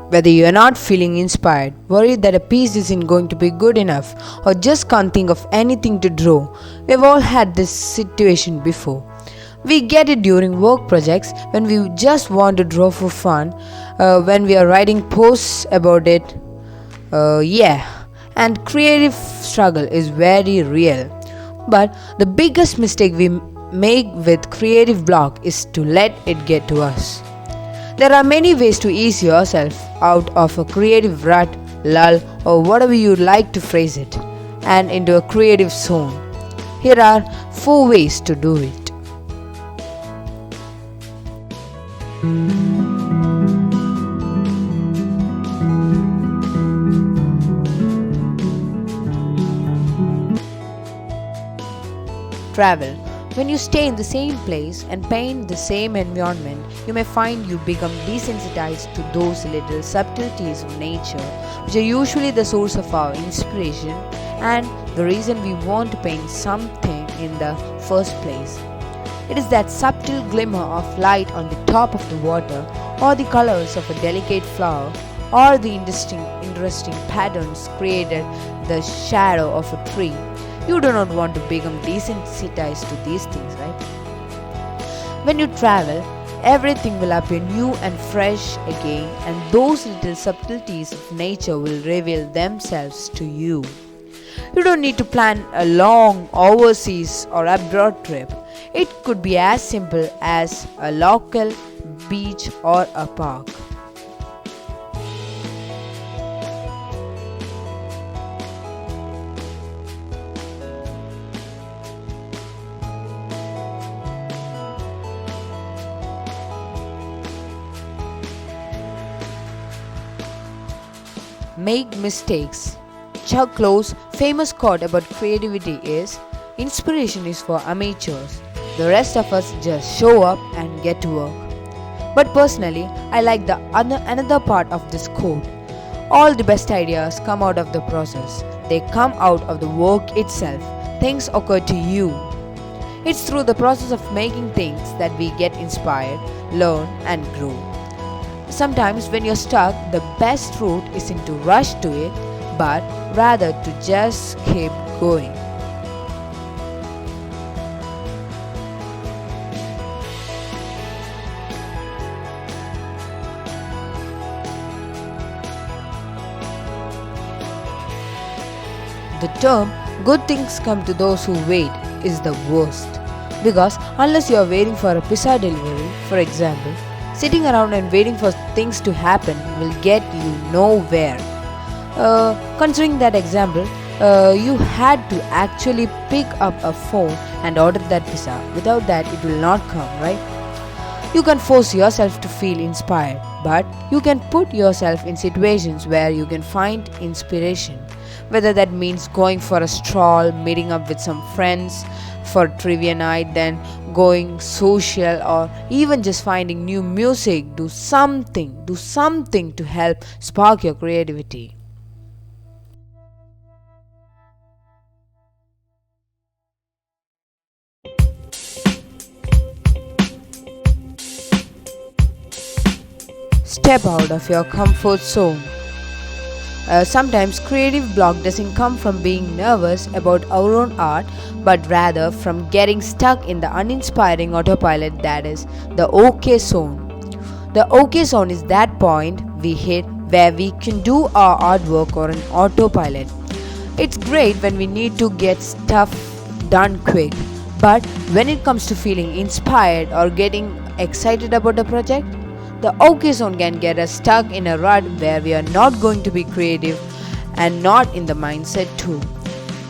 Whether you are not feeling inspired, worried that a piece isn't going to be good enough, or just can't think of anything to draw, we've all had this situation before. We get it during work projects when we just want to draw for fun, when we are writing posts about it. Yeah, and creative struggle is very real. But the biggest mistake we make with creative block is to let it get to us. There are many ways to ease yourself out of a creative rut, lull, or whatever you like to phrase it, and into a creative zone. Here are 4 ways to do it. Travel. When you stay in the same place and paint the same environment, you may find you become desensitized to those little subtleties of nature, which are usually the source of our inspiration and the reason we want to paint something in the first place. It is that subtle glimmer of light on the top of the water, or the colors of a delicate flower, or the interesting patterns created the shadow of a tree. You do not want to become desensitized to these things, right? When you travel, everything will appear new and fresh again, and those little subtleties of nature will reveal themselves to you. You don't need to plan a long overseas or abroad trip. It could be as simple as a local beach or a park. Make mistakes. Chuck Close's famous quote about creativity is, "Inspiration is for amateurs. The rest of us just show up and get to work." But personally, I like the another part of this quote. All the best ideas come out of the process. They come out of the work itself. Things occur to you. It's through the process of making things that we get inspired, learn, and grow. Sometimes when you're stuck, the best route isn't to rush to it, but rather to just keep going. The term "good things come to those who wait" is the worst. Because unless you are waiting for a pizza delivery, for example, sitting around and waiting for things to happen will get you nowhere. Considering that example, you had to actually pick up a phone and order that pizza. Without that, it will not come, right? You can force yourself to feel inspired, but you can put yourself in situations where you can find inspiration. Whether that means going for a stroll, meeting up with some friends for trivia night, then going social, or even just finding new music. Do something to help spark your creativity. Step out of your comfort zone. Sometimes creative block doesn't come from being nervous about our own art, but rather from getting stuck in the uninspiring autopilot that is the OK zone. The OK zone is that point we hit where we can do our artwork on an autopilot. It's great when we need to get stuff done quick, but when it comes to feeling inspired or getting excited about a project, the OK zone can get us stuck in a rut where we are not going to be creative and not in the mindset to.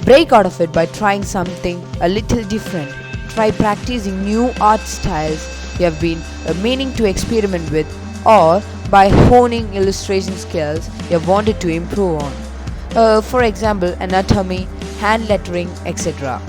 Break out of it by trying something a little different. Try practicing new art styles you have been meaning to experiment with, or by honing illustration skills you have wanted to improve on. For example, anatomy, hand lettering, etc.